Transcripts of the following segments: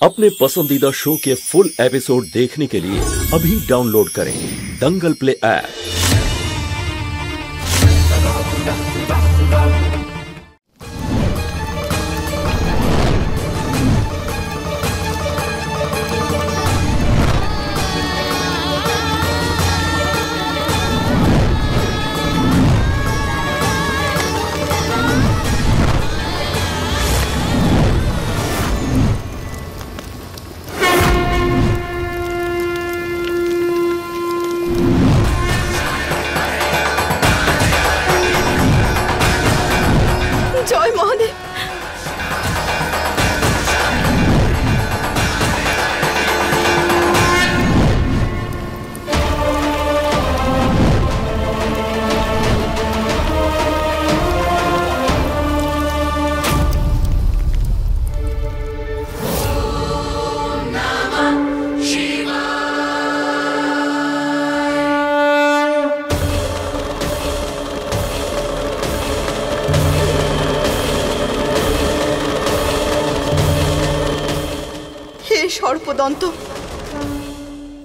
अपने पसंदीदा शो के फुल एपिसोड देखने के लिए अभी डाउनलोड करें दंगल प्ले ऐप। সর্পদন্ত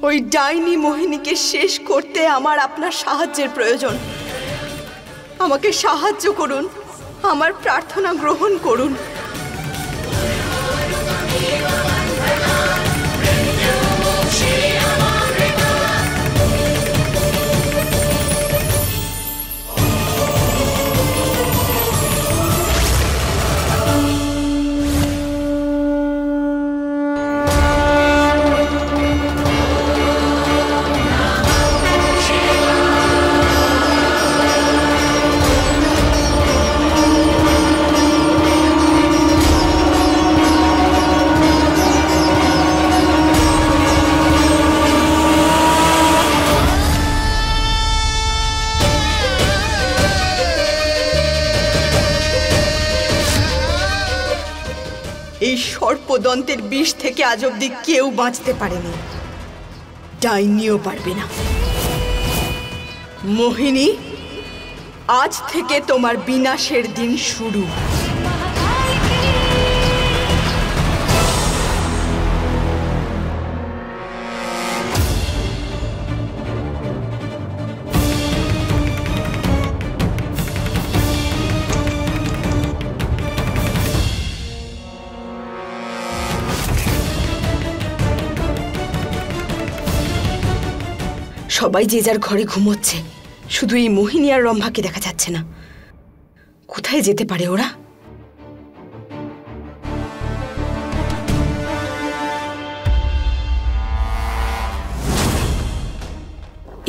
ওই ডাইনি মোহিনীকে শেষ করতে আমার আপনার সাহায্যের প্রয়োজন। আমাকে সাহায্য করুন, আমার প্রার্থনা গ্রহণ করুন। এই সর্পদন্তের বিষ থেকে আজ অবধি কেউ বাঁচতে পারেনি, ডাইনিও পারবে না। মোহিনী, আজ থেকে তোমার বিনাশের দিন শুরু। সবাই যে যার ঘরে ঘুমোচ্ছে, শুধু এই মোহিনী আর রম্ভাকে দেখা যাচ্ছে না। কোথায় যেতে পারে ওরা?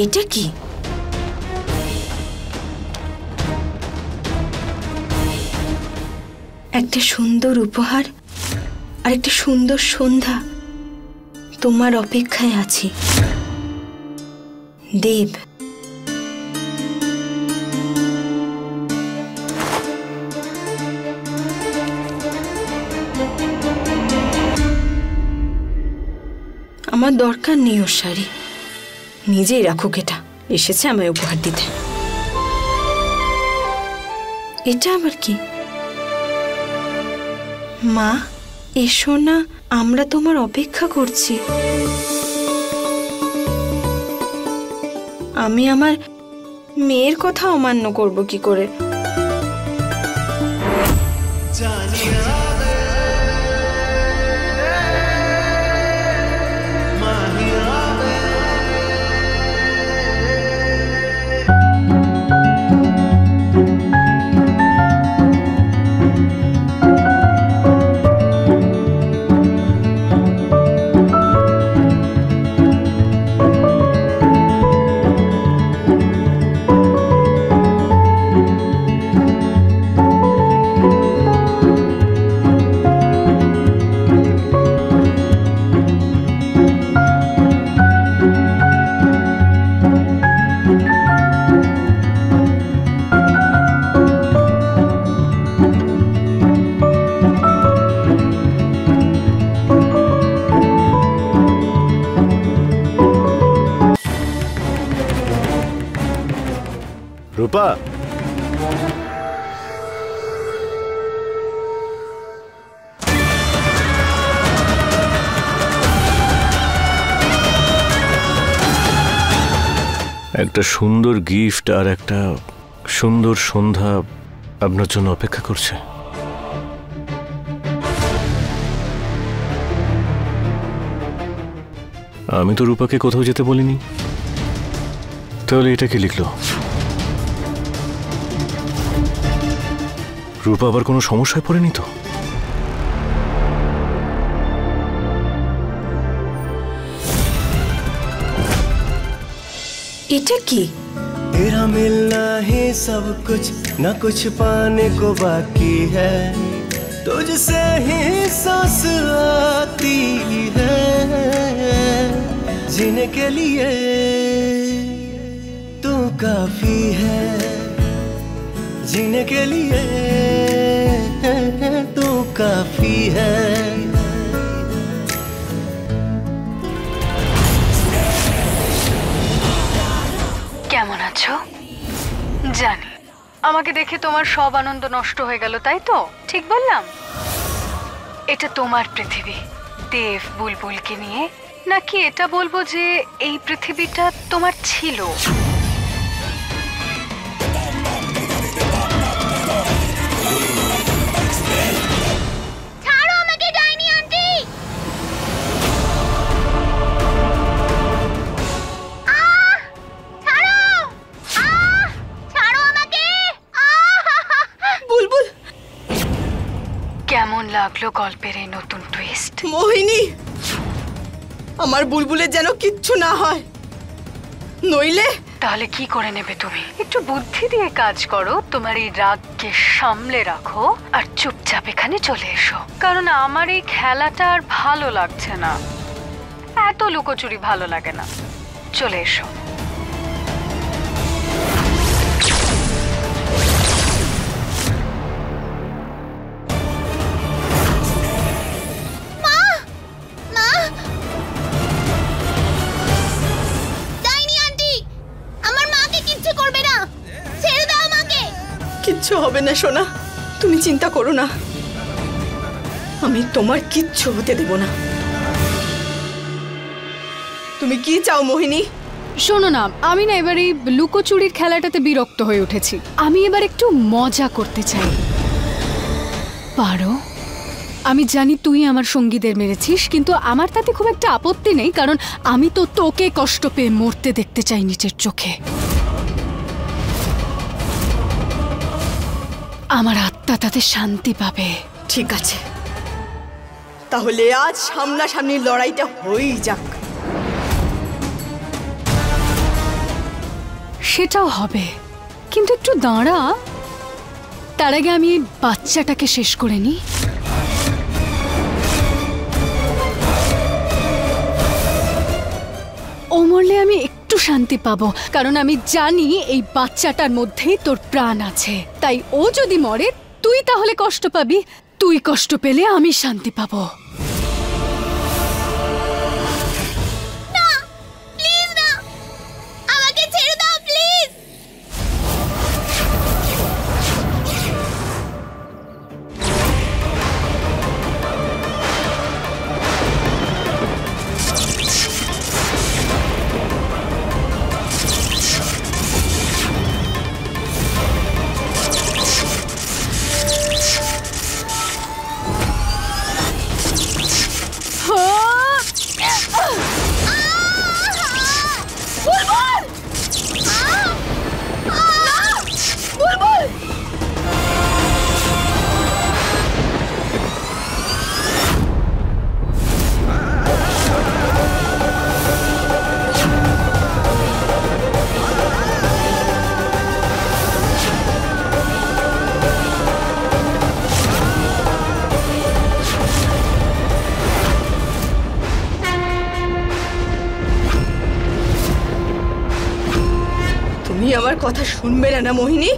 এটা কি? একটা সুন্দর উপহার আর একটা সুন্দর সন্ধ্যা। তোমার অপেক্ষায় আছি দেব। আমার দরকার নেই ওর শাড়ি, নিজেই রাখুক। এটা এসেছে আমায় উপহার দিতে। এটা আবার কি? মা এসো না, আমরা তোমার অপেক্ষা করছি। আমি আমার মেয়ের কথা অমান্য করব কি করে? रूपा, একটা সুন্দর গিফট আর একটা সুন্দর সন্ধ্যা আপনার জন্য অপেক্ষা করছে। আমি তো রূপাকে কোথাও যেতে বলিনি, তাহলে এটা কি লিখলো? রূপা আবার কোনো সমস্যায় পড়েনি তো? এটা কি? तेरा मिलना ही सब कुछ न कुछ पाने को बाकी है, तुझसे ही सांस आती है, जीने के लिए तू काफी है, जीने के लिए तू काफी है। কেমন আছো? জানি আমাকে দেখে তোমার সব আনন্দ নষ্ট হয়ে গেল, তাই তো? ঠিক বললাম? এটা তোমার পৃথিবী দেব বুলবুলকে নিয়ে, নাকি এটা বলবো যে এই পৃথিবীটা তোমার ছিল? ছাড়ো আমাকে ডাইনি আন্টি! বুলবুল, কেমন লাগলো গল্পের এই নতুন টুইস্ট? মোহিনী, আমার বুলবুলের যেন কিচ্ছু না হয়, নইলে। তাহলে কি করে নেবে তুমি? একটু বুদ্ধি দিয়ে কাজ করো, তোমার এই রাগকে সামলে রাখো আর চুপচাপ এখানে চলে এসো, কারণ আমার এই খেলাটা আর ভালো লাগছে না। এত লুকোচুরি ভালো লাগে না, চলে এসো। কিচ্ছু হবে না সোনা, তুমি চিন্তা করো না, আমি তোমার কিচ্ছু হতে দেব না। তুমি কি চাও মোহিনী? শোনো না, আমি না এবার এই লুকোচুরির খেলাটাতে বিরক্ত হয়ে উঠেছি। আমি এবার একটু মজা করতে চাই। পারো? আমি জানি তুই আমার সঙ্গীদের মেরেছিস, কিন্তু আমার তাতে খুব একটা আপত্তি নেই, কারণ আমি তো তোকে কষ্ট পেয়ে মরতে দেখতে চাই নিজের চোখে। আমার আত্মা তাতে শান্তি পাবে। ঠিক আছে, তাহলে আজ সামনাসামনি লড়াইটা হয়েই যাক। সেটাও হবে, কিন্তু একটু দাঁড়া, তার আগে আমি এই বাচ্চাটাকে শেষ করে নিই। ও মরলে আমি একটু শান্তি পাবো, কারণ আমি জানি এই বাচ্চাটার মধ্যেই তোর প্রাণ আছে। তাই ও যদি মরে তুই তাহলে কষ্ট পাবি, তুই কষ্ট পেলে আমি শান্তি পাবো। তুমি আমার কথা শুনবে না মোহিনী?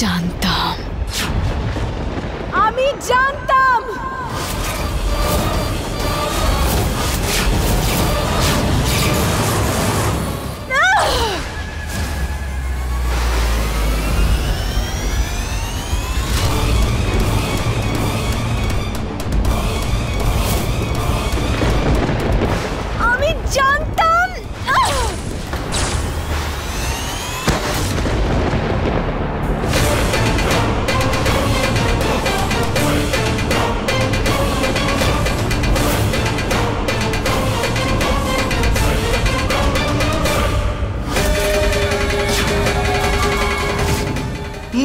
জানতাম, আমি জানতাম। আমি জানতাম।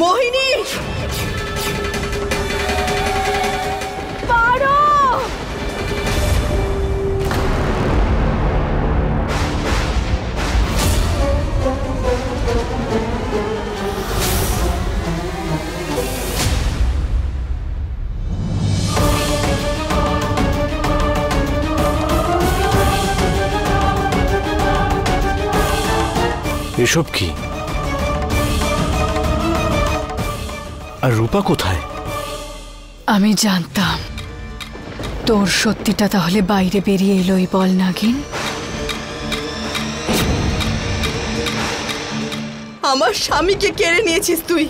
মোহিনী, পারো। এসব কি? আর রূপা কোথায়? আমি জানতাম তোর সত্যিটা তাহলে বাইরে বেরিয়ে এলোই, বল নাগিন। আমার স্বামীকে কেড়ে নিয়েছিস তুই,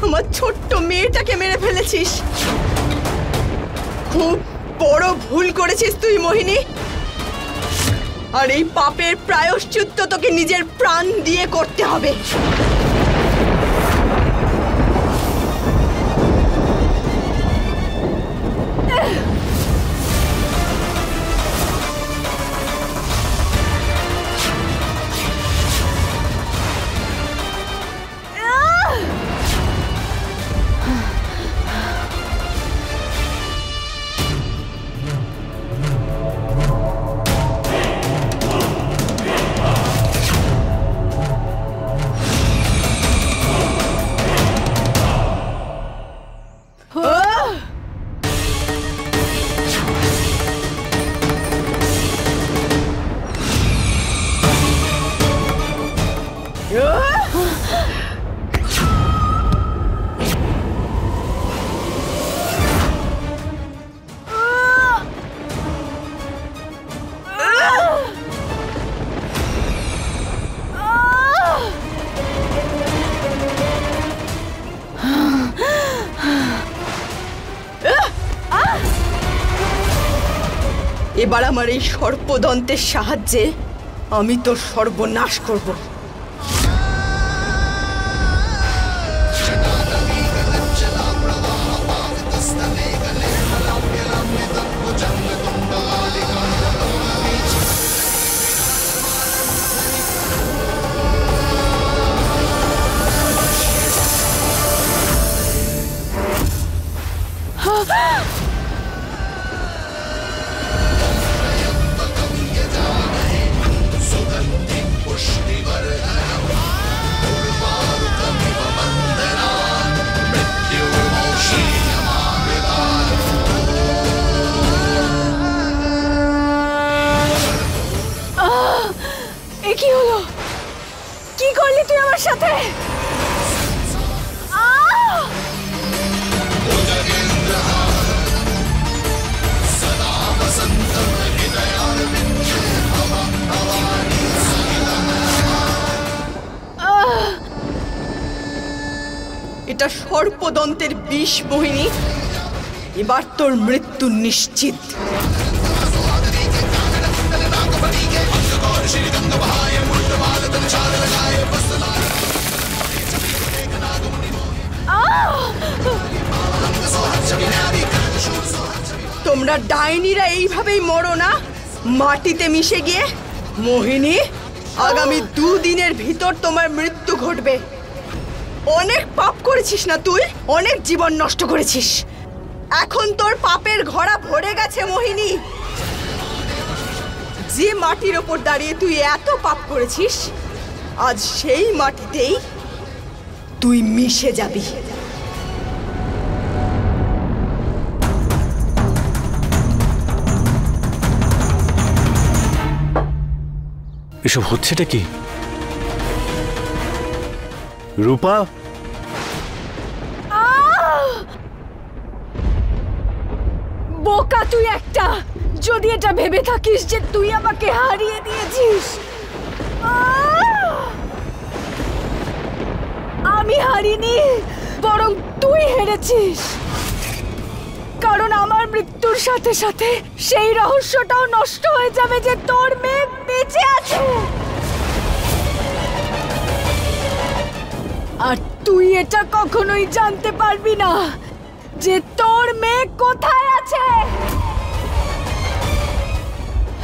আমার ছোট্ট মেয়েটাকে মেরে ফেলেছিস। খুব বড় ভুল করেছিস তুই মোহিনী, আর এই পাপের প্রায়শ্চিত্ত তোকে নিজের প্রাণ দিয়ে করতে হবে। এবার আমার এই সর্পদন্তের সাহায্যে আমি তোর সর্বনাশ করব। কি হলো? কি করলি তুই আমার সাথে? এটা সর্পদন্তের বিষ মোহিনী, এবার তোর মৃত্যু নিশ্চিত। তোমরা ডাইনিরা এইভাবেই মরো না, মাটিতে মিশে গিয়ে। মোহিনী, আগামী 2 দিনের ভিতর তোমার মৃত্যু ঘটবে। অনেক পাপ করেছিস না তুই, অনেক জীবন নষ্ট করেছিস। এখন তোর পাপের ঘড়া ভরে গেছে মোহিনী। যে মাটির ওপর দাঁড়িয়ে তুই এত পাপ করেছিস, আজ সেই মাটিতেই তুই মিশে যাবি। এসব হচ্ছেটা কি? রূপা, বোকা তুই একটা! যদি এটা ভেবে থাকিস যে তুই আমাকে হারিয়ে দিয়েছিস, আমি হারিনি, বরং তুই হেরেছিস। কারণ আমার মৃত্যুর সাথে সাথে সেই রহস্যটাও নষ্ট হয়ে যাবে যে তোর মেয়ে বেঁচে আছে। আর তুই এটা কখনোই জানতে পারবি না যে তোর মেয়ে কোথায় আছে।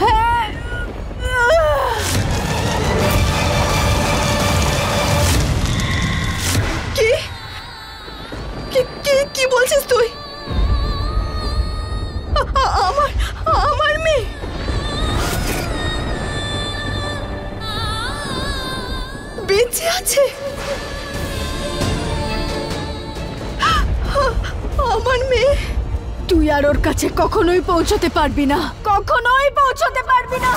হ্যাঁ, কি কি কি কি বলছিস তুই? আমার আমার মেয়ে বেঁচে আছে? আমার মেয়ে? তুই আর ওর কাছে কখনোই পৌঁছতে পারবি না, কখনোই পৌঁছতে পারবি না।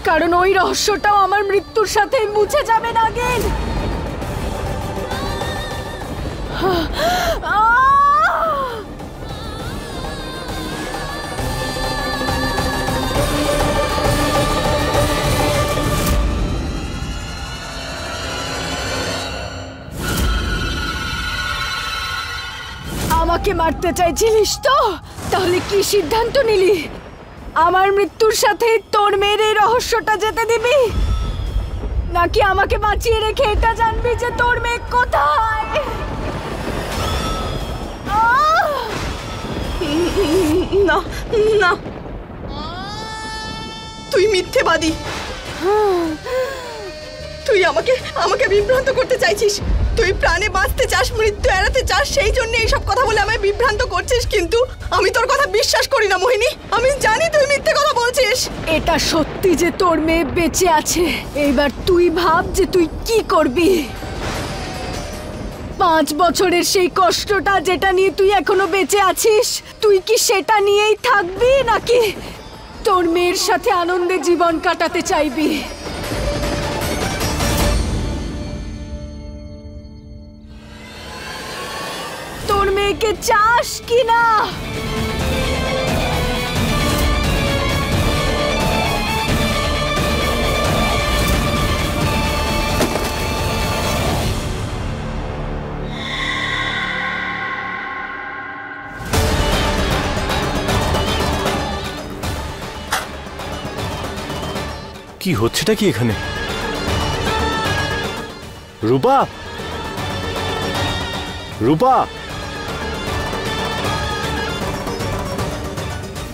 কারণ ওই রহস্যটাও আমার মৃত্যুর সাথে মুছে যাবে না গেল। আমাকে মারতে চাইছিলিস তো? তাহলে কি সিদ্ধান্ত নিলি? আমার মৃত্যুর সাথে তোর মেয়ের এই রহস্যটা যেতে দিবি, নাকি আমাকে বাঁচিয়ে রেখে এটা জানবি যে তোর মেয়ে কোথায়? না না, তুই মিথ্যেবাদী। তুই আমাকে আমাকে বিভ্রান্ত করতে চাইছিস। তুই প্রাণে বাঁচতে চাস, মৃত্যু এড়াতে চাস, সেই জন্য এইসব কথা বলে আমায় বিভ্রান্ত করছিস। কিন্তু আমি তোর কথা বিশ্বাস করি না মোহিনী। আমি জানি তুই মিথ্যে কথা বলছিস। এটা সত্যি যে তোর মেয়ে বেঁচে আছে। এইবার তুই ভাব যে তুই কি করবি। 5 বছরের সেই কষ্টটা যেটা নিয়ে তুই এখনো বেঁচে আছিস, তুই কি সেটা নিয়েই থাকবি, নাকি তোর মেয়ের সাথে আনন্দে জীবন কাটাতে চাইবি? তোর মেয়েকে চাস কি না? কি হচ্ছেটা কি এখানে? রূপা, রূপা,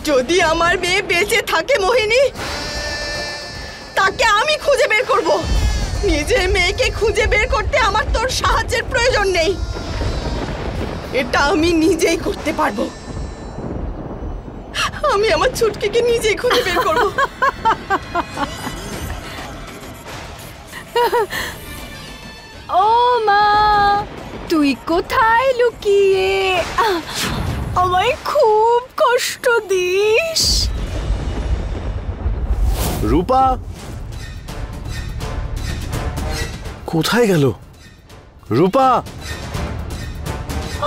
যদি আমার মেয়ে বেঁচে থাকে মোহিনী, তাকে আমি খুঁজে বের করব। নিজের মেয়েকে খুঁজে বের করতে আমার তোর সাহায্যের প্রয়োজন নেই। এটা আমি নিজেই করতে পারবো। আমি আমার ছুটকিকে নিজেই খুঁজে বের করব। ও মা, তুই কোথায় লুকিয়ে আমায় খুব কষ্ট দিস? রূপা কোথায় গেল? রূপা,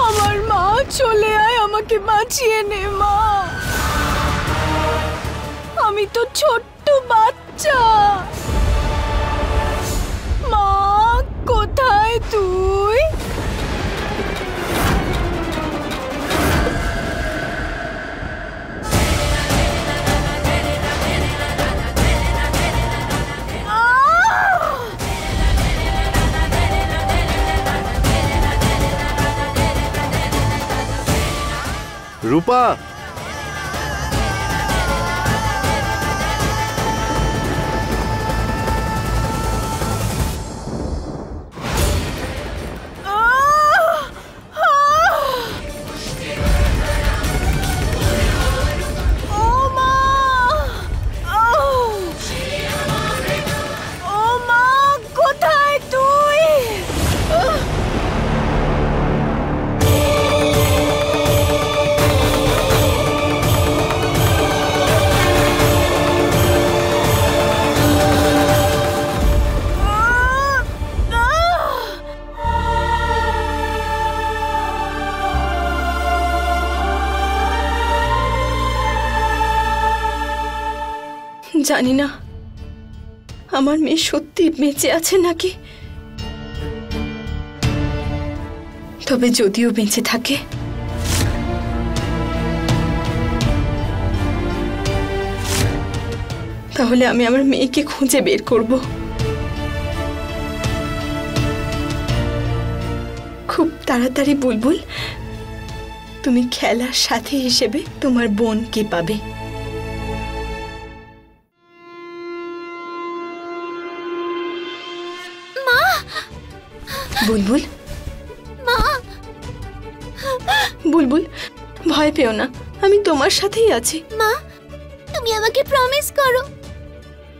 আমার মা, চলে আয়, আমাকে বাঁচিয়ে নে মা। আমি তো ছোট্ট বাচ্চা। মা, কোথায় তুই? রূপা, জানি না আমার মেয়ে সত্যি বেঁচে আছে নাকি, তবে যদিও বেঁচে থাকে তাহলে আমি আমার মেয়েকে খুঁজে বের করব। খুব তাড়াতাড়ি বুলবুল তুমি খেলার সাথী হিসেবে তোমার বোনকে পাবে। বুলবুল, মা, বুলবুল ভয় পেও না, আমি তোমার সাথেই আছি। মা, তুমি আমাকে প্রমিস করো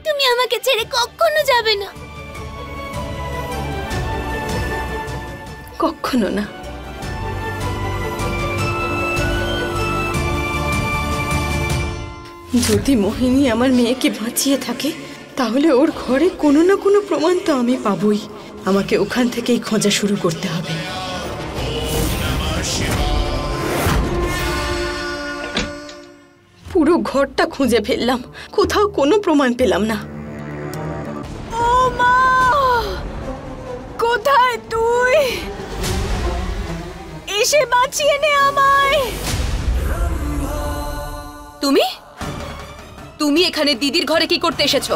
তুমি আমাকে ছেড়ে কখনো যাবে না। কখনো না। যদি মোহিনী আমার মেয়েকে বাঁচিয়ে থাকে তাহলে ওর ঘরে কোনো না কোনো প্রমাণ তো আমি পাবই। আমাকে ওখান থেকেই খোঁজা শুরু করতে হবে। পুরো ঘরটা খুঁজে ফেললাম, কোথাও কোনো প্রমাণ পেলাম না। ও মা, কোথায় তুই? এসে বাঁচিয়ে নে আমায়। তুমি তুমি এখানে দিদির ঘরে কি করতে এসেছো?